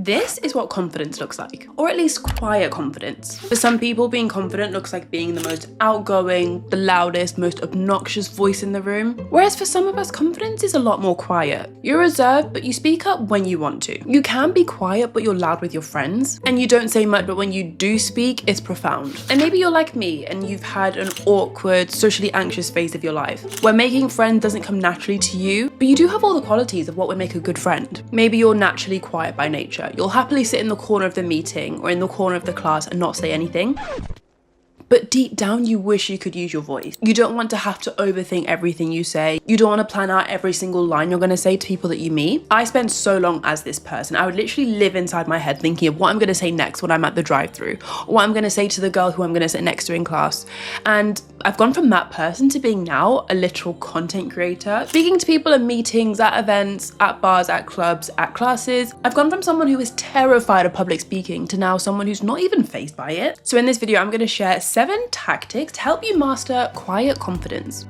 This is what confidence looks like, or at least quiet confidence. For some people, being confident looks like being the most outgoing, the loudest, most obnoxious voice in the room. Whereas for some of us, confidence is a lot more quiet. You're reserved, but you speak up when you want to. You can be quiet, but you're loud with your friends. And you don't say much, but when you do speak, it's profound. And maybe you're like me, and you've had an awkward, socially anxious phase of your life, where making friends doesn't come naturally to you, but you do have all the qualities of what would make a good friend. Maybe you're naturally quiet by nature. You'll happily sit in the corner of the meeting or in the corner of the class and not say anything. But deep down, you wish you could use your voice. You don't want to have to overthink everything you say. You don't want to plan out every single line you're going to say to people that you meet. I spent so long as this person. I would literally live inside my head thinking of what I'm going to say next when I'm at the drive-thru, or what I'm going to say to the girl who I'm going to sit next to in class. And I've gone from that person to being now a literal content creator, speaking to people in meetings, at events, at bars, at clubs, at classes. I've gone from someone who is terrified of public speaking to now someone who's not even fazed by it. So in this video, I'm going to share 7 tactics to help you master quiet confidence.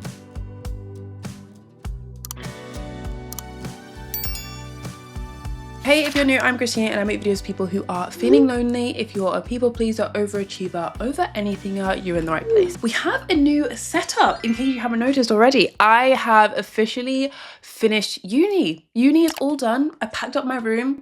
Hey, if you're new, I'm Christina and I make videos for people who are feeling lonely. If you're a people pleaser, overachiever, over anything, you're in the right place. We have a new setup, in case you haven't noticed already. I have officially finished uni. Uni is all done. I packed up my room,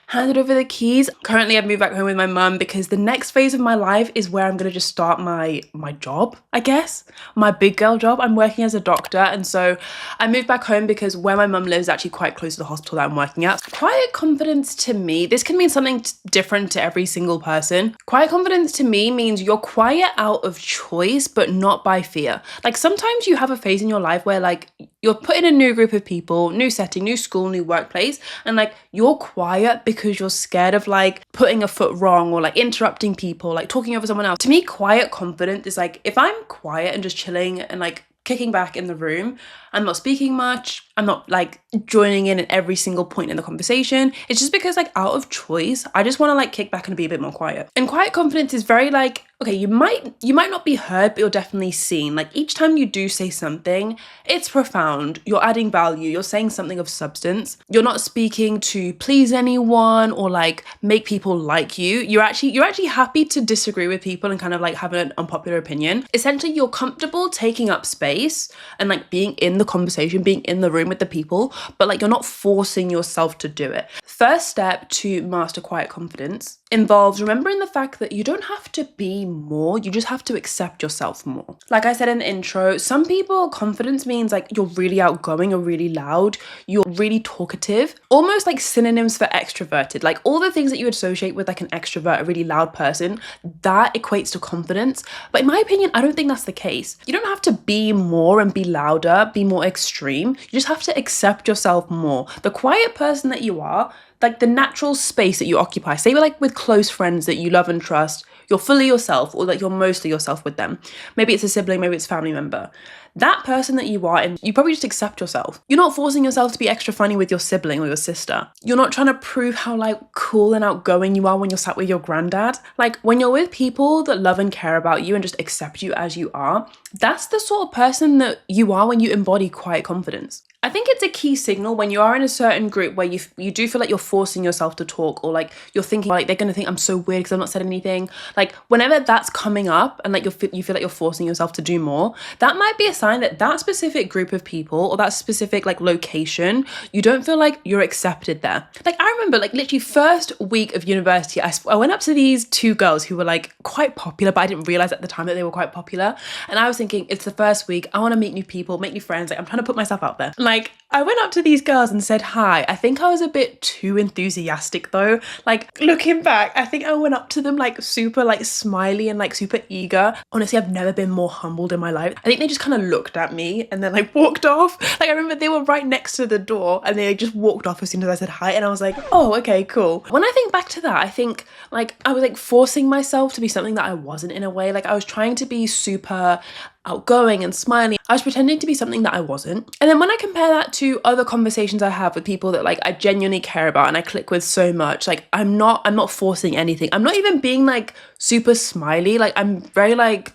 handed over the keys. Currently, I've moved back home with my mum because the next phase of my life is where I'm gonna just start my job, I guess. My big girl job. I'm working as a doctor, and so I moved back home because where my mum lives is actually quite close to the hospital that I'm working at. Quiet confidence to me, this can mean something different to every single person. Quiet confidence to me means you're quiet out of choice, but not by fear. Like sometimes you have a phase in your life where like you're put in a new group of people, new setting, new school, new workplace, and like you're quiet because you're scared of like putting a foot wrong or like interrupting people, like talking over someone else. To me, quiet confidence is like if I'm quiet and just chilling and like kicking back in the room, I'm not speaking much, I'm not like joining in at every single point in the conversation. It's just because like out of choice, I just want to like kick back and be a bit more quiet. And quiet confidence is very like, okay, you might not be heard, but you're definitely seen. Like each time you do say something, it's profound. You're adding value. You're saying something of substance. You're not speaking to please anyone or like make people like you. You're actually happy to disagree with people and kind of like have an unpopular opinion. Essentially, you're comfortable taking up space and like being in the conversation, being in the room with the people, but like you're not forcing yourself to do it. First step to master quiet confidence involves remembering the fact that you don't have to be more, you just have to accept yourself more. Like I said in the intro, some people, confidence means like you're really outgoing, you're really loud, you're really talkative, almost like synonyms for extroverted. Like all the things that you associate with like an extrovert, a really loud person, that equates to confidence. But in my opinion, I don't think that's the case. You don't have to be more and be louder, be more extreme. You just have to accept yourself more. The quiet person that you are, like the natural space that you occupy, say like with close friends that you love and trust, you're fully yourself or like you're mostly yourself with them. Maybe it's a sibling, maybe it's a family member. That person that you are, and you probably just accept yourself. You're not forcing yourself to be extra funny with your sibling or your sister. You're not trying to prove how like cool and outgoing you are when you're sat with your granddad. Like when you're with people that love and care about you and just accept you as you are, that's the sort of person that you are when you embody quiet confidence. I think it's a key signal when you are in a certain group where you do feel like you're forcing yourself to talk, or like you're thinking like they're gonna think I'm so weird because I've not said anything. Like whenever that's coming up and like you feel like you're forcing yourself to do more, that might be a sign that that specific group of people or that specific like location, you don't feel like you're accepted there. Like I remember like literally first week of university, I went up to these 2 girls who were like quite popular, but I didn't realize at the time that they were quite popular. And I was thinking, it's the first week, I want to meet new people, make new friends. Like I'm trying to put myself out there. Like I went up to these girls and said hi. I think I was a bit too enthusiastic though. Like looking back, I think I went up to them like super like smiley and like super eager. Honestly, I've never been more humbled in my life. I think they just kind of looked at me and then like walked off. Like I remember they were right next to the door and they just walked off as soon as I said hi, and I was like, oh, okay, cool. When I think back to that, I think like I was like forcing myself to be something that I wasn't in a way. Like I was trying to be super outgoing and smiling. I was pretending to be something that I wasn't. And then when I compare that to other conversations I have with people that like I genuinely care about and I click with so much, like I'm not forcing anything. I'm not even being like super smiley. Like I'm very like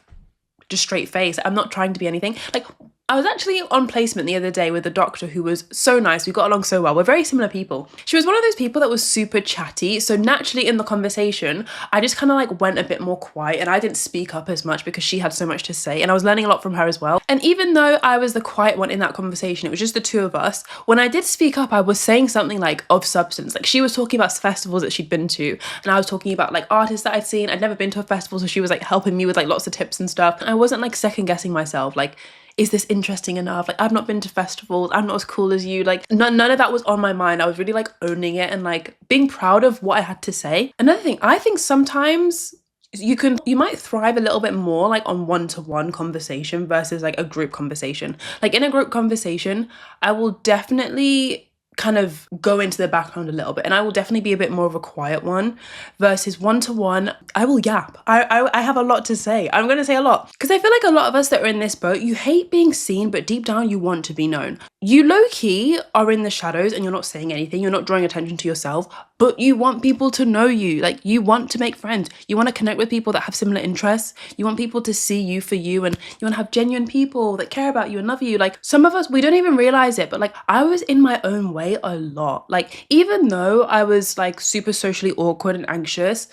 just straight face. I'm not trying to be anything. Like I was actually on placement the other day with a doctor who was so nice. We got along so well. We're very similar people. She was one of those people that was super chatty. So naturally in the conversation, I just kind of like went a bit more quiet and I didn't speak up as much because she had so much to say and I was learning a lot from her as well. And even though I was the quiet one in that conversation, it was just the two of us. When I did speak up, I was saying something like of substance. Like she was talking about festivals that she'd been to and I was talking about like artists that I'd seen. I'd never been to a festival, so she was like helping me with like lots of tips and stuff. And I wasn't like second guessing myself. Like, is this interesting enough? Like, I've not been to festivals. I'm not as cool as you. Like, none of that was on my mind. I was really like owning it and like being proud of what I had to say. Another thing, I think sometimes you might thrive a little bit more like on one-to-one conversation versus like a group conversation. Like in a group conversation, I will definitely kind of go into the background a little bit and I will definitely be a bit more of a quiet one versus one-to-one. I will yap. I have a lot to say. I'm going to say a lot because I feel like a lot of us that are in this boat, you hate being seen, but deep down you want to be known. You low-key are in the shadows and you're not saying anything. You're not drawing attention to yourself, but you want people to know you. Like you want to make friends. You want to connect with people that have similar interests. You want people to see you for you and you want to have genuine people that care about you and love you. Like some of us, we don't even realize it, but like I was in my own way a lot. Like even though I was like super socially awkward and anxious,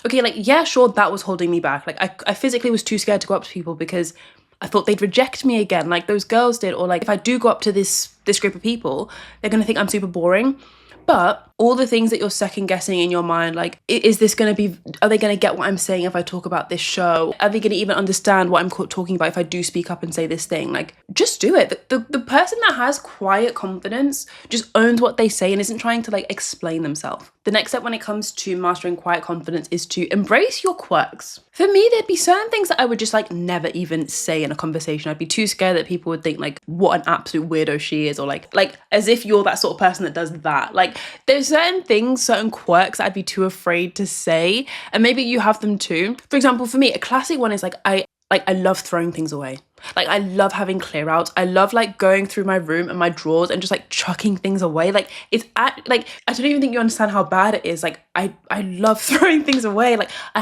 okay, like yeah, sure, that was holding me back. Like I physically was too scared to go up to people because I thought they'd reject me again like those girls did, or like if I do go up to this group of people, they're gonna think I'm super boring. But all the things that you're second guessing in your mind, like, is this going to be, are they going to get what I'm saying if I talk about this show? Are they going to even understand what I'm talking about if I do speak up and say this thing? Like, just do it. The person that has quiet confidence just owns what they say and isn't trying to like explain themselves. The next step when it comes to mastering quiet confidence is to embrace your quirks. For me, there'd be certain things that I would just like never even say in a conversation. I'd be too scared that people would think like what an absolute weirdo she is, or like as if you're that sort of person that does that. Like there's certain things, certain quirks that I'd be too afraid to say, and maybe you have them too. For example, for me, a classic one is like I love throwing things away. Like I love having clear outs. I love like going through my room and my drawers and just like chucking things away. Like I don't even think you understand how bad it is. Like I love throwing things away. Like I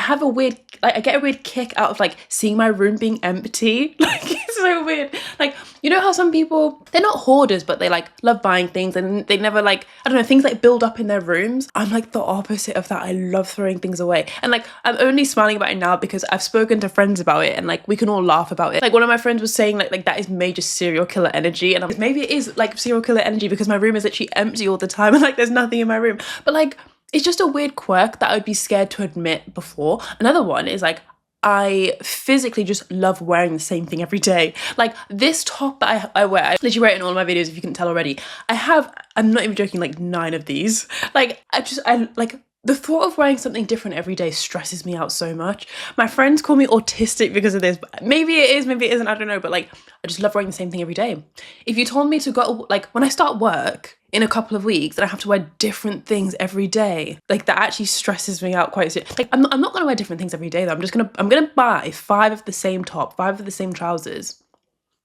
get a weird kick out of like seeing my room being empty. Like it's so weird. Like you know how some people, they're not hoarders, but they like love buying things and they never like, I don't know, things like build up in their rooms. I'm like the opposite of that. I love throwing things away. And like I'm only smiling about it now because I've spoken to friends about it and like we can all laugh about it. Like one of my friends was saying like that is major serial killer energy, and maybe it is like serial killer energy because my room is literally empty all the time and like there's nothing in my room. But like it's just a weird quirk that I would be scared to admit before. Another one is like I physically just love wearing the same thing every day. Like this top that I wear, I literally wear it in all of my videos if you couldn't tell already. I'm not even joking, like 9 of these. Like I like the thought of wearing something different every day stresses me out so much. My friends call me autistic because of this. Maybe it is, maybe it isn't, I don't know. But like, I just love wearing the same thing every day. If you told me to go, like when I start work in a couple of weeks and I have to wear different things every day, like that actually stresses me out quite seriously. Like I'm not gonna wear different things every day though. I'm gonna buy 5 of the same top, 5 of the same trousers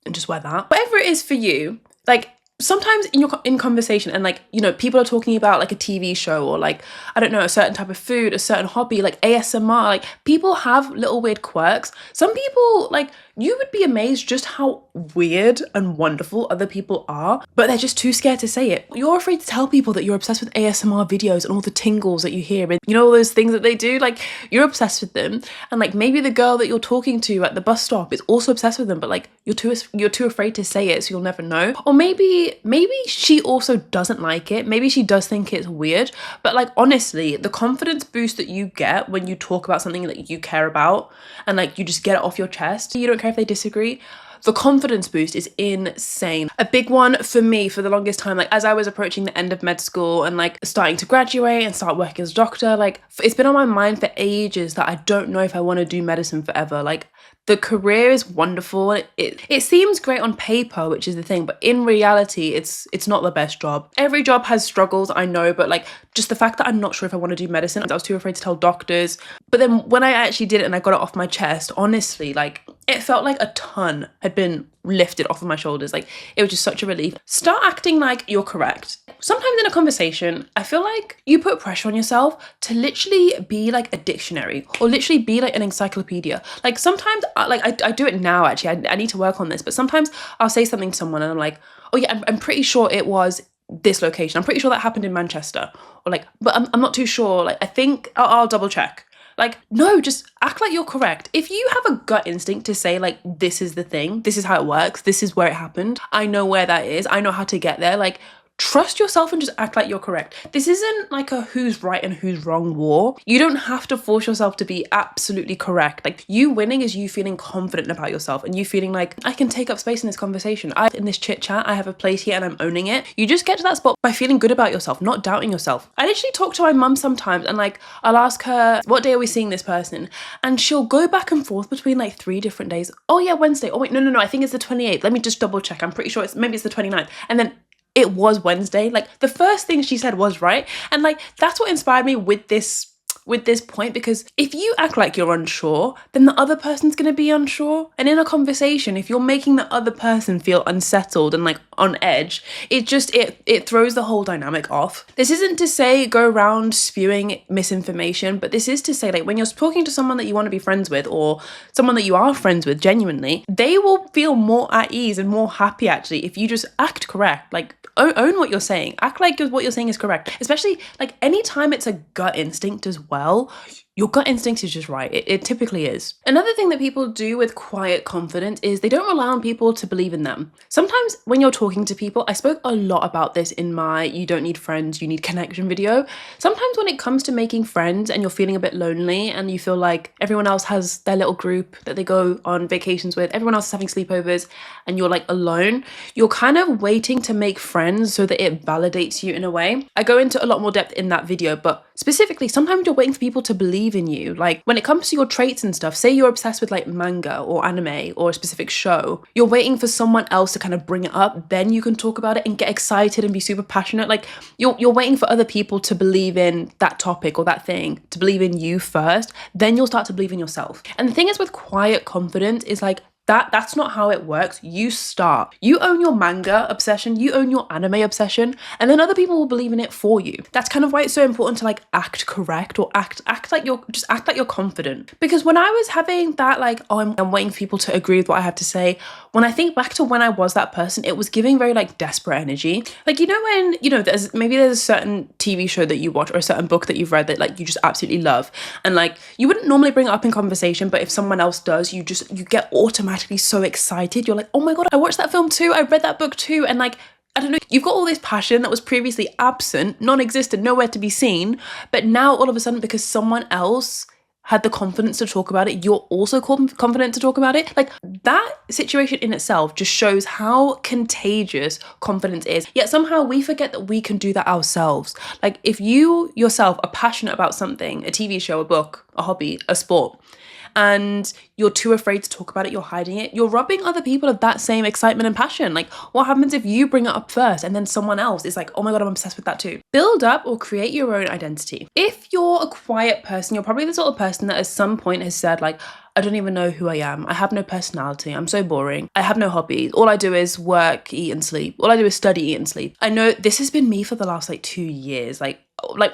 and just wear that. Whatever it is for you, like sometimes in conversation and like, you know, people are talking about like a TV show or like, I don't know, a certain type of food, a certain hobby, like ASMR, like people have little weird quirks. Some people, like you would be amazed just how weird and wonderful other people are, but they're just too scared to say it. You're afraid to tell people that you're obsessed with ASMR videos and all the tingles that you hear and you know all those things that they do, like you're obsessed with them. And like maybe the girl that you're talking to at the bus stop is also obsessed with them, but like you're too afraid to say it, so you'll never know. Or maybe she also doesn't like it. Maybe she does think it's weird, but like honestly, the confidence boost that you get when you talk about something that you care about and like you just get it off your chest, you don't care if they disagree. The confidence boost is insane. A big one for me for the longest time, like as I was approaching the end of med school and like starting to graduate and start working as a doctor, like it's been on my mind for ages that I don't know if I want to do medicine forever. Like the career is wonderful. It seems great on paper, which is the thing, but in reality, it's not the best job. Every job has struggles, I know, but like just the fact that I'm not sure if I want to do medicine, I was too afraid to tell doctors. But then when I actually did it and I got it off my chest, honestly, like it felt like a ton had been lifted off of my shoulders. Like, it was just such a relief. Start acting like you're correct. Sometimes in a conversation, I feel like you put pressure on yourself to literally be like a dictionary or literally be like an encyclopedia. Like sometimes, I do it now actually. I need to work on this, but sometimes I'll say something to someone and I'm like, oh yeah, I'm pretty sure it was this location. I'm pretty sure that happened in Manchester. Or like, but I'm not too sure. Like, I think I'll double check. Like, no, just act like you're correct. If you have a gut instinct to say like, this is the thing, this is how it works, this is where it happened, I know where that is, I know how to get there, like, trust yourself and just act like you're correct. This isn't like a who's right and who's wrong war. You don't have to force yourself to be absolutely correct. Like, you winning is you feeling confident about yourself and you feeling like, I can take up space in this conversation. In this chit chat, I have a place here and I'm owning it. You just get to that spot by feeling good about yourself, not doubting yourself. I literally talk to my mum sometimes and like, I'll ask her, what day are we seeing this person? And she'll go back and forth between like 3 different days. Oh yeah, Wednesday. Oh wait, no, I think it's the 28th. Let me just double check. I'm pretty sure maybe it's the 29th. And then it was Wednesday. Like, the first thing she said was right. And like, that's what inspired me with this point, because if you act like you're unsure, then the other person's going to be unsure. And in a conversation, if you're making the other person feel unsettled and like on edge, it throws the whole dynamic off. This isn't to say go around spewing misinformation, but this is to say, like, when you're talking to someone that you want to be friends with or someone that you are friends with genuinely, they will feel more at ease and more happy actually if you just act correct. Like, own what you're saying. Act like what you're saying is correct. Especially like anytime it's a gut instinct as well. Your gut instinct is just right. It typically is. Another thing that people do with quiet confidence is they don't rely on people to believe in them. Sometimes when you're talking to people, I spoke a lot about this in my You Don't Need Friends, You Need Connection video. Sometimes when it comes to making friends and you're feeling a bit lonely and you feel like everyone else has their little group that they go on vacations with, everyone else is having sleepovers and you're like alone, you're kind of waiting to make friends so that it validates you in a way. I go into a lot more depth in that video, but specifically, sometimes you're waiting for people to believe in you. Like, when it comes to your traits and stuff, say you're obsessed with like manga or anime or a specific show, you're waiting for someone else to kind of bring it up, then you can talk about it and get excited and be super passionate. Like, you're waiting for other people to believe in that topic or that thing, to believe in you first, then you'll start to believe in yourself. And the thing is with quiet confidence is like, that's not how it works. You start. You own your manga obsession, you own your anime obsession, and then other people will believe in it for you. That's kind of why it's so important to like act correct or act like you're confident. Because when I was having that like, oh, I'm waiting for people to agree with what I have to say, when I think back to when I was that person, it was giving very like desperate energy. Like, you know, when, you know, there's a certain TV show that you watch or a certain book that you've read that like you just absolutely love. And like, you wouldn't normally bring it up in conversation, but if someone else does, you get automatically so excited. You're like, oh my God, I watched that film too. I read that book too. And like, I don't know, you've got all this passion that was previously absent, non-existent, nowhere to be seen. But now all of a sudden, because someone else had the confidence to talk about it, you're also confident to talk about it. Like, that situation in itself just shows how contagious confidence is. Yet somehow we forget that we can do that ourselves. Like, if you yourself are passionate about something, a TV show, a book, a hobby, a sport, and you're too afraid to talk about it, you're hiding it, you're robbing other people of that same excitement and passion. Like, what happens if you bring it up first and then someone else is like, oh my God, I'm obsessed with that too? Build up or create your own identity. If you're a quiet person, you're probably the sort of person that at some point has said like, I don't even know who I am. I have no personality. I'm so boring. I have no hobbies. All I do is work, eat and sleep. All I do is study, eat and sleep. I know this has been me for the last like 2 years. Like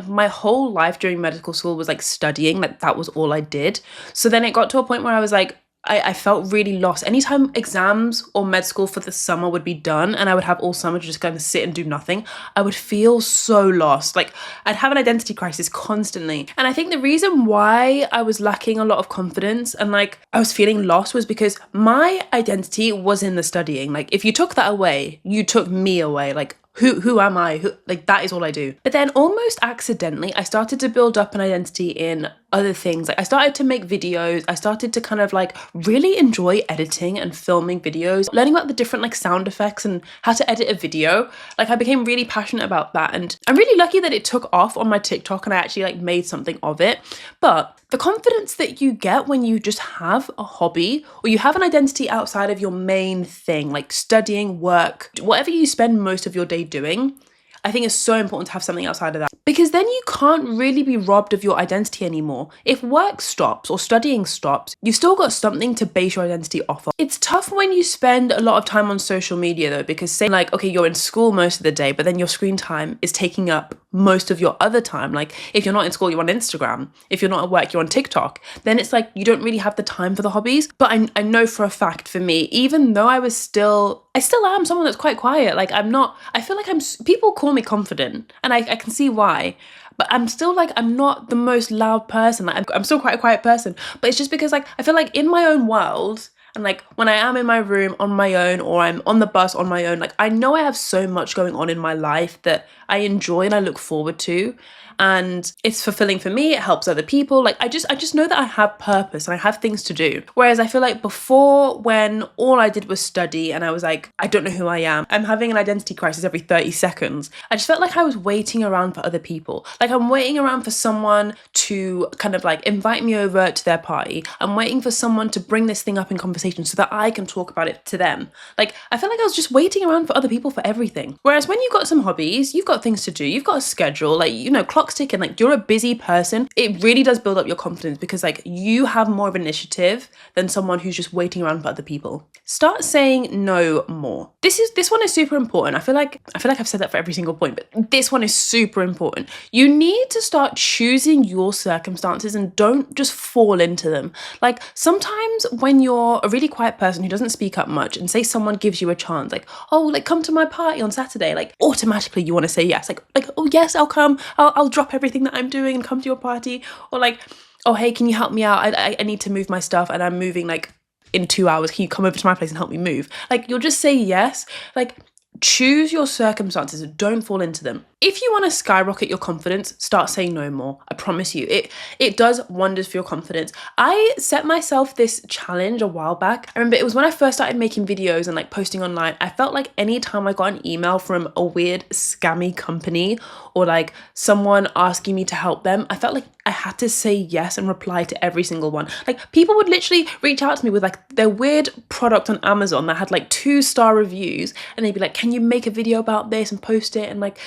my whole life during medical school was like studying. Like, that was all I did. So then it got to a point where I was like, I felt really lost. Anytime exams or med school for the summer would be done and I would have all summer to just kind of sit and do nothing, I would feel so lost. Like, I'd have an identity crisis constantly. And I think the reason why I was lacking a lot of confidence and like I was feeling lost was because my identity was in the studying. Like, if you took that away, you took me away. Like, who am I? Like, that is all I do. But then almost accidentally, I started to build up an identity in other things. Like, I started to make videos. I started to kind of like really enjoy editing and filming videos, learning about the different like sound effects and how to edit a video. Like, I became really passionate about that. And I'm really lucky that it took off on my TikTok and I actually like made something of it. But the confidence that you get when you just have a hobby or you have an identity outside of your main thing, like studying, work, whatever you spend most of your day doing, I think it's so important to have something outside of that, because then you can't really be robbed of your identity anymore. If work stops or studying stops, you've still got something to base your identity off of. It's tough when you spend a lot of time on social media though, because say like, okay, you're in school most of the day, but then your screen time is taking up most of your other time. Like if you're not in school, you're on Instagram. If you're not at work, you're on TikTok. Then it's like you don't really have the time for the hobbies. But I know for a fact for me, even though I still am someone that's quite quiet. Like I feel like people call me confident, and I can see why. But I'm still like, I'm not the most loud person. Like I'm still quite a quiet person. But it's just because like, I feel like in my own world, and like when I am in my room on my own, or I'm on the bus on my own, like I know I have so much going on in my life that I enjoy and I look forward to. And it's fulfilling for me. It helps other people. Like I just know that I have purpose and I have things to do. Whereas I feel like before, when all I did was study and I was like, I don't know who I am. I'm having an identity crisis every 30 seconds. I just felt like I was waiting around for other people. Like I'm waiting around for someone to kind of like invite me over to their party. I'm waiting for someone to bring this thing up in conversation so that I can talk about it to them. Like I felt like I was just waiting around for other people for everything. Whereas when you've got some hobbies, you've got things to do, you've got a schedule, like, you know, clock's ticking, like you're a busy person, it really does build up your confidence, because like you have more of an initiative than someone who's just waiting around for other people. Start saying no more. This one is super important. I feel like I've said that for every single point, but this one is super important. You need to start choosing your circumstances and don't just fall into them. Like sometimes when you're a really quiet person who doesn't speak up much, and say someone gives you a chance, like, oh, like come to my party on Saturday, like automatically you want to say yes. Like, oh yes, I'll come. I'll drop everything that I'm doing and come to your party. Or like, oh hey, can you help me out? I need to move my stuff and I'm moving like in 2 hours. Can you come over to my place and help me move? Like you'll just say yes. Like choose your circumstances, don't fall into them. If you want to skyrocket your confidence, start saying no more. I promise you, it does wonders for your confidence. I set myself this challenge a while back. I remember it was when I first started making videos and like posting online. I felt like anytime I got an email from a weird scammy company, or like someone asking me to help them, I felt like I had to say yes and reply to every single one. Like people would literally reach out to me with like their weird product on Amazon that had like 2-star reviews, and they'd be like, can you make a video about this and post it? And like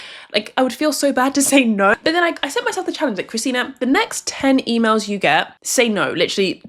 I would feel so bad to say no. But then I set myself the challenge, like, Christina, the next 10 emails you get, say no. Literally,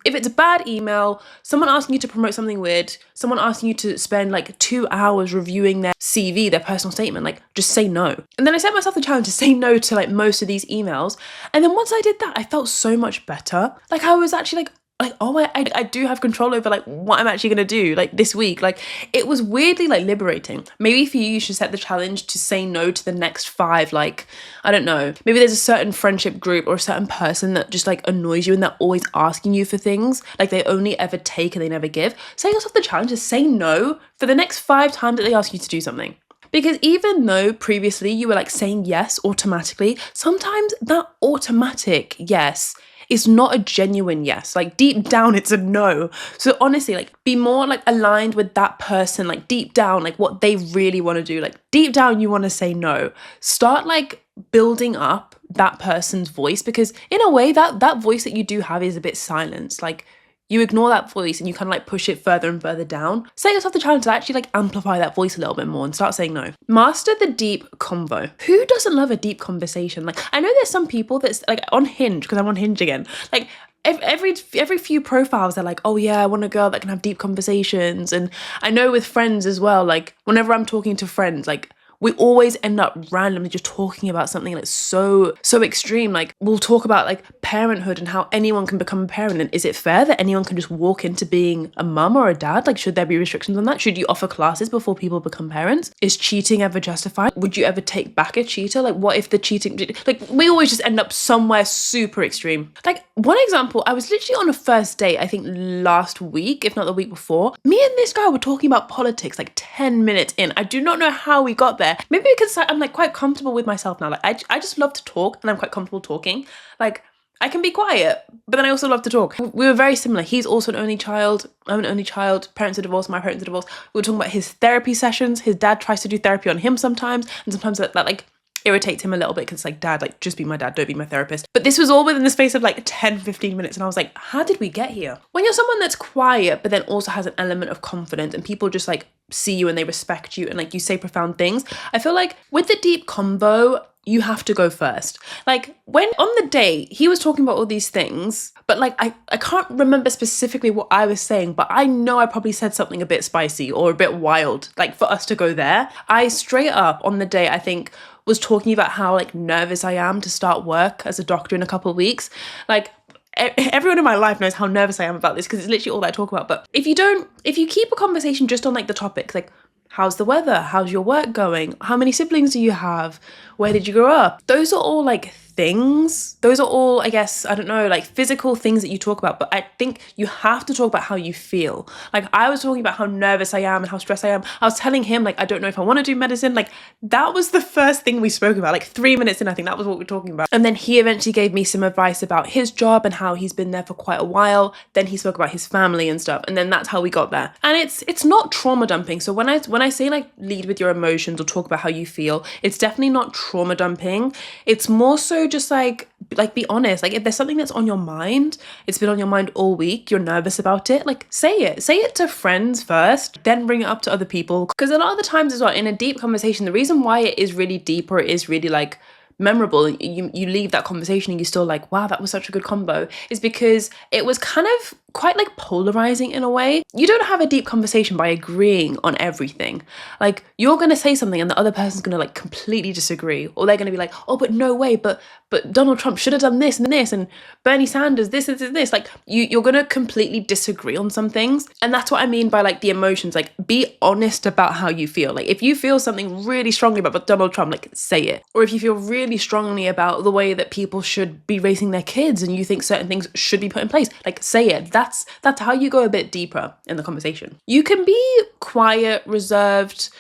if it's a bad email, someone asking you to promote something weird, someone asking you to spend like 2 hours reviewing their CV, their personal statement, like just say no. And then I set myself the challenge to say no to like most of these emails. And then once I did that, I felt so much better. Like I was actually like, oh, I do have control over like what I'm actually gonna do like this week. Like it was weirdly like liberating. Maybe for you should set the challenge to say no to the next 5, like, I don't know, maybe there's a certain friendship group or a certain person that just like annoys you and they're always asking you for things, like they only ever take and they never give. Set yourself the challenge to say no for the next 5 times that they ask you to do something. Because even though previously you were like saying yes automatically, sometimes that automatic yes is not a genuine yes. Like deep down it's a no. So honestly, like be more like aligned with that person, like deep down, like what they really want to do. Like deep down you want to say no. Start like building up that person's voice, because in a way that voice that you do have is a bit silenced. Like you ignore that voice and you kind of like push it further and further down. Set yourself the challenge to actually like amplify that voice a little bit more and start saying no. Master the deep convo. Who doesn't love a deep conversation? Like I know there's some people that's like on Hinge, because I'm on Hinge again. Like every few profiles they're like, oh yeah, I want a girl that can have deep conversations. And I know with friends as well, like whenever I'm talking to friends, like we always end up randomly just talking about something that's so extreme. Like we'll talk about like parenthood and how anyone can become a parent. And is it fair that anyone can just walk into being a mum or a dad? Like should there be restrictions on that? Should you offer classes before people become parents? Is cheating ever justified? Would you ever take back a cheater? Like what if the cheating, like we always just end up somewhere super extreme. Like one example, I was literally on a first date, I think last week, if not the week before. Me and this guy were talking about politics like 10 minutes in. I do not know how we got there. Maybe because I'm like quite comfortable with myself now. Like I just love to talk and I'm quite comfortable talking. Like I can be quiet, but then I also love to talk. We were very similar. He's also an only child. I'm an only child. Parents are divorced. My parents are divorced. We were talking about his therapy sessions. His dad tries to do therapy on him sometimes. And sometimes that like irritates him a little bit because like, dad, like just be my dad, don't be my therapist. But this was all within the space of like 10-15 minutes, and I was like, how did we get here? When you're someone that's quiet but then also has an element of confidence, and people just like see you and they respect you and like you say profound things, I feel like with the deep convo, you have to go first. Like when on the date, he was talking about all these things, but like I can't remember specifically what I was saying, but I know I probably said something a bit spicy or a bit wild, like for us to go there. I straight up on the date, I think, was talking about how like nervous I am to start work as a doctor in a couple of weeks. Like everyone in my life knows how nervous I am about this because it's literally all that I talk about. But if you keep a conversation just on like the topics, like how's the weather? How's your work going? How many siblings do you have? Where did you grow up? Those are all like things. Those are all, I guess, I don't know, like physical things that you talk about. But I think you have to talk about how you feel. Like I was talking about how nervous I am and how stressed I am. I was telling him like, I don't know if I want to do medicine. Like that was the first thing we spoke about. Like 3 minutes in, I think that was what we were talking about. And then he eventually gave me some advice about his job and how he's been there for quite a while. Then he spoke about his family and stuff. And then that's how we got there. And it's not trauma dumping. So when I say like lead with your emotions or talk about how you feel, it's definitely not trauma dumping. It's more so just like be honest. Like if there's something that's on your mind, it's been on your mind all week, you're nervous about it, like say it to friends first, then bring it up to other people. Because a lot of the times as well, in a deep conversation, the reason why it is really deep or it is really like memorable, you leave that conversation and you're still like, wow, that was such a good combo, is because it was kind of quite like polarizing in a way. You don't have a deep conversation by agreeing on everything. Like you're going to say something and the other person's going to like completely disagree, or they're going to be like, oh, but no way, but Donald Trump should have done this and this, and Bernie Sanders this and this. Like you're going to completely disagree on some things. And that's what I mean by like the emotions. Like be honest about how you feel. Like if you feel something really strongly about Donald Trump, like say it. Or if you feel really strongly about the way that people should be raising their kids and you think certain things should be put in place, like say it. That's how you go a bit deeper in the conversation. You can be quiet, reserved,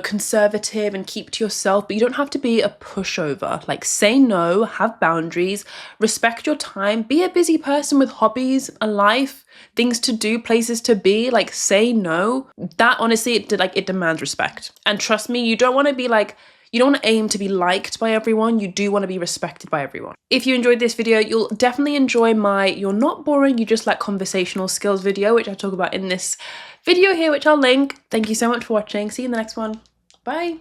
conservative and keep to yourself, but you don't have to be a pushover. Like say no, have boundaries, respect your time, be a busy person with hobbies, a life, things to do, places to be. Like say no. That honestly, it demands respect. And trust me, you don't want to be like, you don't want to aim to be liked by everyone. You do want to be respected by everyone. If you enjoyed this video, you'll definitely enjoy my You're Not Boring, You Just Lack Conversational Skills video, which I talk about in this video here, which I'll link. Thank you so much for watching. See you in the next one. Bye.